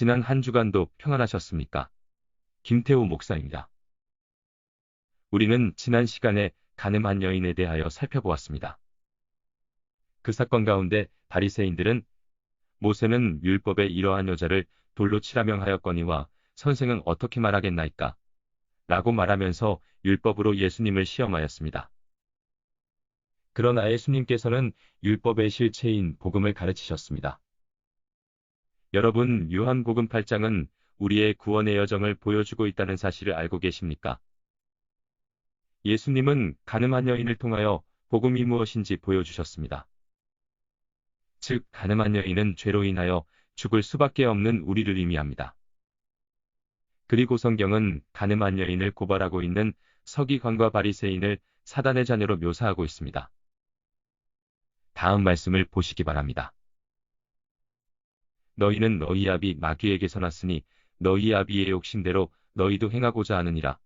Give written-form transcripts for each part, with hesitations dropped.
지난 한 주간도 평안하셨습니까? 김태우 목사입니다. 우리는 지난 시간에 가늠한 여인에 대하여 살펴보았습니다. 그 사건 가운데 바리새인들은 모세는 율법에 이러한 여자를 돌로 치라 명하였거니와 선생은 어떻게 말하겠나이까? 라고 말하면서 율법으로 예수님을 시험하였습니다. 그러나 예수님께서는 율법의 실체인 복음을 가르치셨습니다. 여러분, 요한복음 8장은 우리의 구원의 여정을 보여주고 있다는 사실을 알고 계십니까? 예수님은 가늠한 여인을 통하여 복음이 무엇인지 보여주셨습니다. 즉, 가늠한 여인은 죄로 인하여 죽을 수밖에 없는 우리를 의미합니다. 그리고 성경은 가늠한 여인을 고발하고 있는 서기관과 바리새인을 사단의 자녀로 묘사하고 있습니다. 다음 말씀을 보시기 바랍니다. 너희는 너희 아비 마귀에게서 났으니 너희 아비의 욕심대로 너희도 행하고자 하느니라.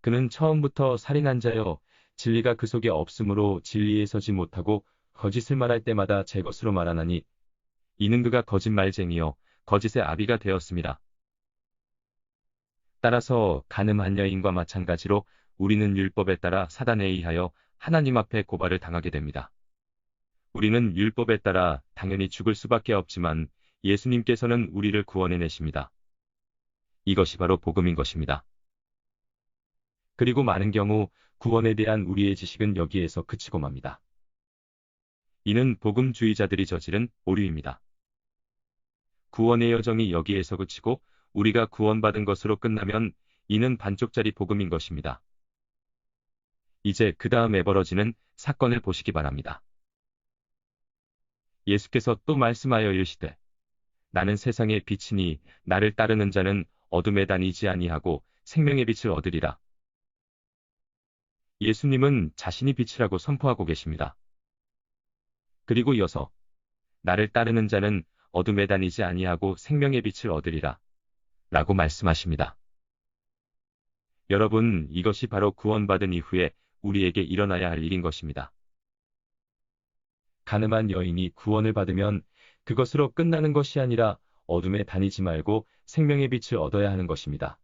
그는 처음부터 살인한 자여 진리가 그 속에 없으므로 진리에 서지 못하고 거짓을 말할 때마다 제 것으로 말하나니 이는 그가 거짓말쟁이요 거짓의 아비가 되었습니다. 따라서 가늠한 여인과 마찬가지로 우리는 율법에 따라 사단에 의하여 하나님 앞에 고발을 당하게 됩니다. 우리는 율법에 따라 당연히 죽을 수밖에 없지만 예수님께서는 우리를 구원해내십니다. 이것이 바로 복음인 것입니다. 그리고 많은 경우 구원에 대한 우리의 지식은 여기에서 그치고 맙니다. 이는 복음주의자들이 저지른 오류입니다. 구원의 여정이 여기에서 그치고 우리가 구원받은 것으로 끝나면 이는 반쪽짜리 복음인 것입니다. 이제 그 다음에 벌어지는 사건을 보시기 바랍니다. 예수께서 또 말씀하여 이르시되 나는 세상의 빛이니 나를 따르는 자는 어둠에 다니지 아니하고 생명의 빛을 얻으리라. 예수님은 자신이 빛이라고 선포하고 계십니다. 그리고 이어서 나를 따르는 자는 어둠에 다니지 아니하고 생명의 빛을 얻으리라. 라고 말씀하십니다. 여러분, 이것이 바로 구원받은 이후에 우리에게 일어나야 할 일인 것입니다. 가늠한 여인이 구원을 받으면 그것으로 끝나는 것이 아니라 어둠에 다니지 말고 생명의 빛을 얻어야 하는 것입니다.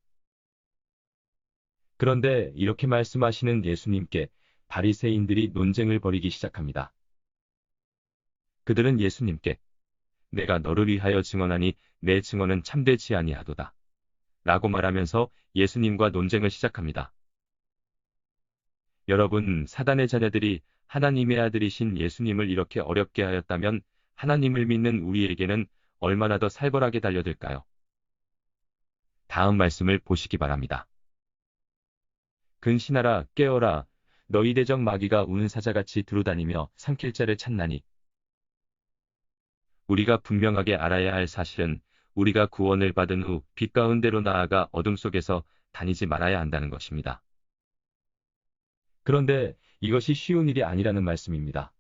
그런데 이렇게 말씀하시는 예수님께 바리새인들이 논쟁을 벌이기 시작합니다. 그들은 예수님께 내가 너를 위하여 증언하니 내 증언은 참되지 아니하도다. 라고 말하면서 예수님과 논쟁을 시작합니다. 여러분, 사단의 자녀들이 하나님의 아들이신 예수님을 이렇게 어렵게 하였다면 하나님을 믿는 우리에게는 얼마나 더 살벌하게 달려들까요? 다음 말씀을 보시기 바랍니다. 근신하라, 깨어라, 너희 대적 마귀가 우는 사자같이 두루다니며 삼킬 자를 찾나니. 우리가 분명하게 알아야 할 사실은 우리가 구원을 받은 후 빛 가운데로 나아가 어둠 속에서 다니지 말아야 한다는 것입니다. 그런데 이것이 쉬운 일이 아니라는 말씀입니다.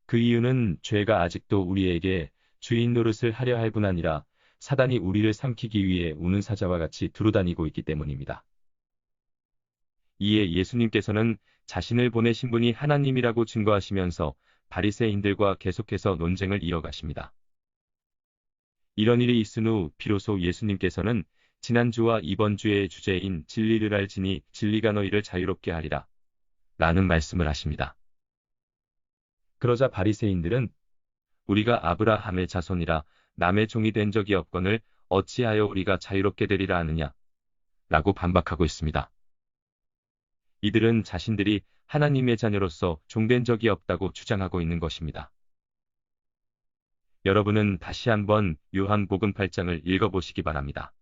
그 이유는 죄가 아직도 우리에게 주인 노릇을 하려 할 뿐 아니라 사단이 우리를 삼키기 위해 우는 사자와 같이 두루다니고 있기 때문입니다. 이에 예수님께서는 자신을 보내신 분이 하나님이라고 증거하시면서 바리새인들과 계속해서 논쟁을 이어가십니다. 이런 일이 있은 후 비로소 예수님께서는 지난주와 이번 주의 주제인 진리를 알지니 진리가 너희를 자유롭게 하리라. 라는 말씀을 하십니다. 그러자 바리새인들은 우리가 아브라함의 자손이라 남의 종이 된 적이 없거늘 어찌하여 우리가 자유롭게 되리라 하느냐? 라고 반박하고 있습니다. 이들은 자신들이 하나님의 자녀로서 종된 적이 없다고 주장하고 있는 것입니다. 여러분은 다시 한번 요한복음 8장을 읽어보시기 바랍니다.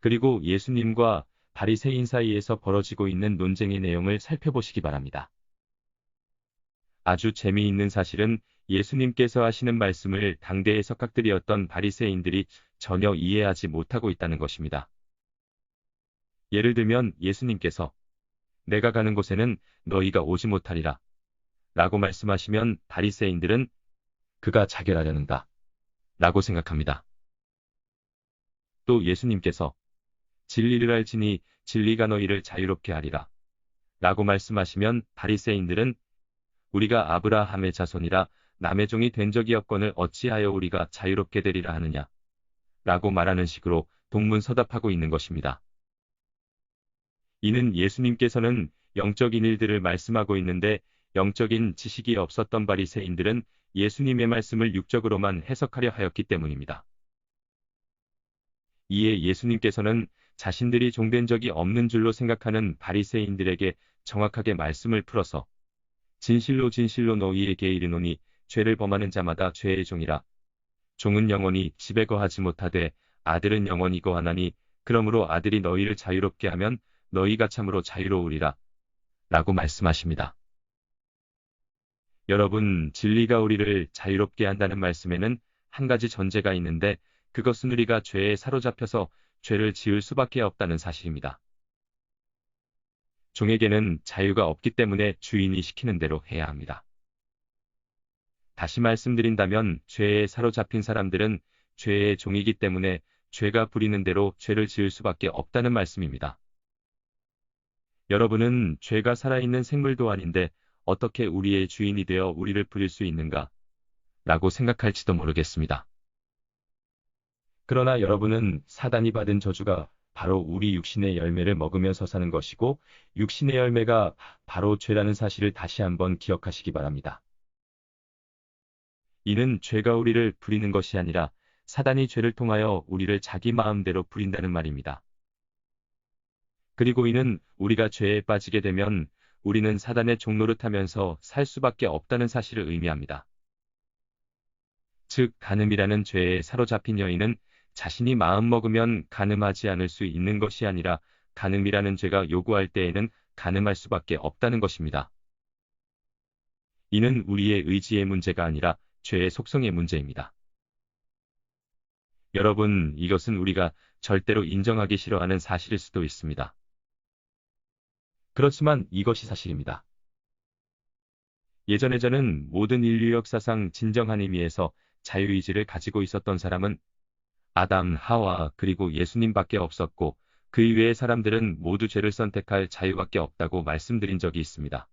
그리고 예수님과 바리새인 사이에서 벌어지고 있는 논쟁의 내용을 살펴보시기 바랍니다. 아주 재미있는 사실은 예수님께서 하시는 말씀을 당대의 석학들이었던 바리새인들이 전혀 이해하지 못하고 있다는 것입니다. 예를 들면 예수님께서 내가 가는 곳에는 너희가 오지 못하리라 라고 말씀하시면 바리새인들은 그가 자결하려는가 라고 생각합니다. 또 예수님께서 진리를 알지니 진리가 너희를 자유롭게 하리라 라고 말씀하시면 바리새인들은 우리가 아브라함의 자손이라 남의 종이 된 적이 없거늘 어찌하여 우리가 자유롭게 되리라 하느냐? 라고 말하는 식으로 동문서답하고 있는 것입니다. 이는 예수님께서는 영적인 일들을 말씀하고 있는데 영적인 지식이 없었던 바리새인들은 예수님의 말씀을 육적으로만 해석하려 하였기 때문입니다. 이에 예수님께서는 자신들이 종된 적이 없는 줄로 생각하는 바리새인들에게 정확하게 말씀을 풀어서 진실로 진실로 너희에게 이르노니 죄를 범하는 자마다 죄의 종이라. 종은 영원히 집에 거하지 못하되 아들은 영원히 거하나니 그러므로 아들이 너희를 자유롭게 하면 너희가 참으로 자유로우리라. 라고 말씀하십니다. 여러분, 진리가 우리를 자유롭게 한다는 말씀에는 한 가지 전제가 있는데 그것은 우리가 죄에 사로잡혀서 죄를 지을 수밖에 없다는 사실입니다. 종에게는 자유가 없기 때문에 주인이 시키는 대로 해야 합니다. 다시 말씀드린다면 죄에 사로잡힌 사람들은 죄의 종이기 때문에 죄가 부리는 대로 죄를 지을 수밖에 없다는 말씀입니다. 여러분은 죄가 살아있는 생물도 아닌데 어떻게 우리의 주인이 되어 우리를 부릴 수 있는가? 라고 생각할지도 모르겠습니다. 그러나 여러분은 사단이 받은 저주가 바로 우리 육신의 열매를 먹으면서 사는 것이고 육신의 열매가 바로 죄라는 사실을 다시 한번 기억하시기 바랍니다. 이는 죄가 우리를 부리는 것이 아니라 사단이 죄를 통하여 우리를 자기 마음대로 부린다는 말입니다. 그리고 이는 우리가 죄에 빠지게 되면 우리는 사단의 종노릇하면서 살 수밖에 없다는 사실을 의미합니다. 즉, 간음이라는 죄에 사로잡힌 여인은 자신이 마음먹으면 간음하지 않을 수 있는 것이 아니라 간음이라는 죄가 요구할 때에는 간음할 수밖에 없다는 것입니다. 이는 우리의 의지의 문제가 아니라 죄의 속성의 문제입니다. 여러분, 이것은 우리가 절대로 인정하기 싫어하는 사실일 수도 있습니다. 그렇지만 이것이 사실입니다. 예전에는 모든 인류 역사상 진정한 의미에서 자유의지를 가지고 있었던 사람은 아담, 하와 그리고 예수님밖에 없었고 그 이외의 사람들은 모두 죄를 선택할 자유밖에 없다고 말씀드린 적이 있습니다.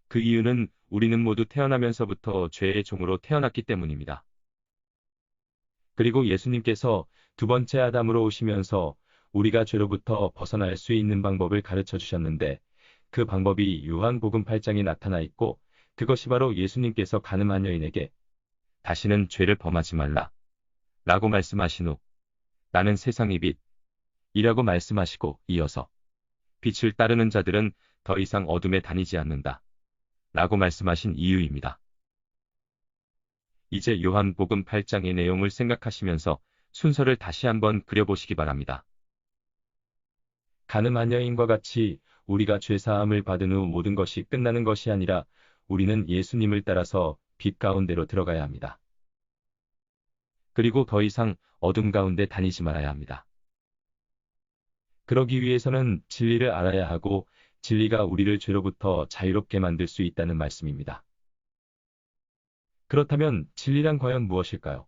그 이유는 우리는 모두 태어나면서부터 죄의 종으로 태어났기 때문입니다. 그리고 예수님께서 두 번째 아담으로 오시면서 우리가 죄로부터 벗어날 수 있는 방법을 가르쳐 주셨는데 그 방법이 요한복음 8장에 나타나 있고 그것이 바로 예수님께서 간음한 여인에게 다시는 죄를 범하지 말라 라고 말씀하신 후 나는 세상의 빛이라고 말씀하시고 이어서 빛을 따르는 자들은 더 이상 어둠에 다니지 않는다 라고 말씀하신 이유입니다. 이제 요한복음 8장의 내용을 생각하시면서 순서를 다시 한번 그려보시기 바랍니다. 간음한 여인과 같이 우리가 죄사함을 받은 후 모든 것이 끝나는 것이 아니라 우리는 예수님을 따라서 빛 가운데로 들어가야 합니다. 그리고 더 이상 어둠 가운데 다니지 말아야 합니다. 그러기 위해서는 진리를 알아야 하고 진리가 우리를 죄로부터 자유롭게 만들 수 있다는 말씀입니다. 그렇다면 진리란 과연 무엇일까요?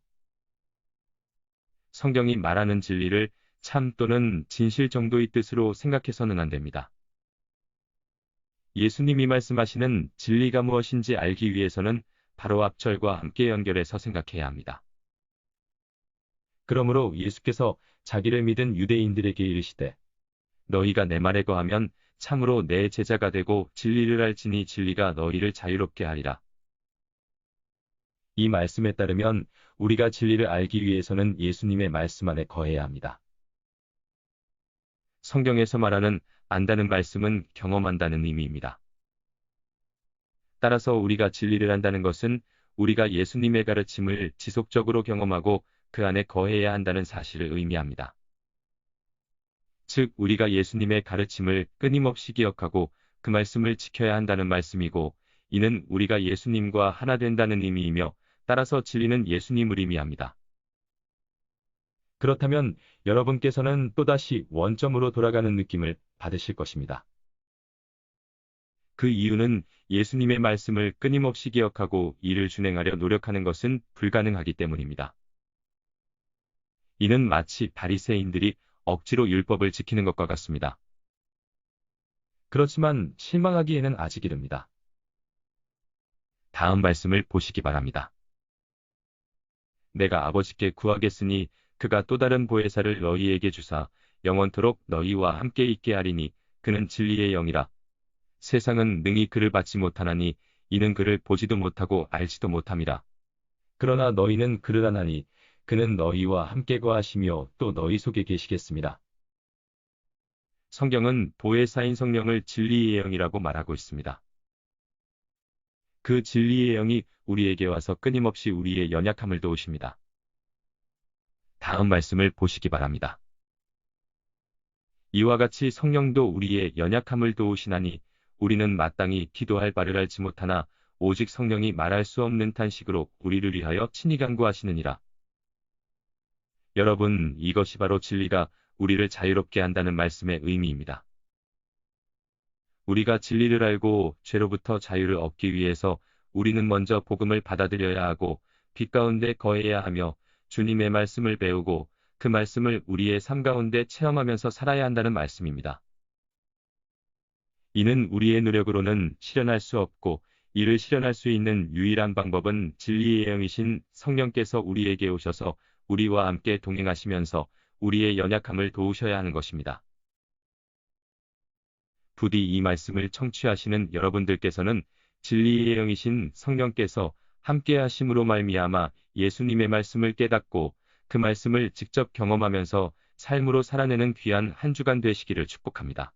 성경이 말하는 진리를 참 또는 진실 정도의 뜻으로 생각해서는 안 됩니다. 예수님이 말씀하시는 진리가 무엇인지 알기 위해서는 바로 앞절과 함께 연결해서 생각해야 합니다. 그러므로 예수께서 자기를 믿은 유대인들에게 이르시되 너희가 내 말에 거하면 참으로 내 제자가 되고 진리를 알지니 진리가 너희를 자유롭게 하리라. 이 말씀에 따르면 우리가 진리를 알기 위해서는 예수님의 말씀 안에 거해야 합니다. 성경에서 말하는 안다는 말씀은 경험한다는 의미입니다. 따라서 우리가 진리를 안다는 것은 우리가 예수님의 가르침을 지속적으로 경험하고 그 안에 거해야 한다는 사실을 의미합니다. 즉, 우리가 예수님의 가르침을 끊임없이 기억하고 그 말씀을 지켜야 한다는 말씀이고 이는 우리가 예수님과 하나 된다는 의미이며 따라서 진리는 예수님을 의미합니다. 그렇다면 여러분께서는 또다시 원점으로 돌아가는 느낌을 받으실 것입니다. 그 이유는 예수님의 말씀을 끊임없이 기억하고 이를 준행하려 노력하는 것은 불가능하기 때문입니다. 이는 마치 바리새인들이 억지로 율법을 지키는 것과 같습니다. 그렇지만 실망하기에는 아직 이릅니다. 다음 말씀을 보시기 바랍니다. 내가 아버지께 구하겠으니 그가 또 다른 보혜사를 너희에게 주사 영원토록 너희와 함께 있게 하리니 그는 진리의 영이라. 세상은 능히 그를 받지 못하나니 이는 그를 보지도 못하고 알지도 못함이라. 그러나 너희는 그를 아나니 그는 너희와 함께 거하시며 또 너희 속에 계시겠습니다. 성경은 보혜사인 성령을 진리의 영이라고 말하고 있습니다. 그 진리의 영이 우리에게 와서 끊임없이 우리의 연약함을 도우십니다. 다음 말씀을 보시기 바랍니다. 이와 같이 성령도 우리의 연약함을 도우시나니 우리는 마땅히 기도할 바를 알지 못하나 오직 성령이 말할 수 없는 탄식으로 우리를 위하여 친히 간구하시느니라. 여러분, 이것이 바로 진리가 우리를 자유롭게 한다는 말씀의 의미입니다. 우리가 진리를 알고 죄로부터 자유를 얻기 위해서 우리는 먼저 복음을 받아들여야 하고 빛 가운데 거해야 하며 주님의 말씀을 배우고 그 말씀을 우리의 삶 가운데 체험하면서 살아야 한다는 말씀입니다. 이는 우리의 노력으로는 실현할 수 없고 이를 실현할 수 있는 유일한 방법은 진리의 영이신 성령께서 우리에게 오셔서 우리와 함께 동행하시면서 우리의 연약함을 도우셔야 하는 것입니다. 부디 이 말씀을 청취하시는 여러분들께서는 진리의 영이신 성령께서 함께 하심으로 말미암아 예수님의 말씀을 깨닫고 그 말씀을 직접 경험하면서 삶으로 살아내는 귀한 한 주간 되시기를 축복합니다.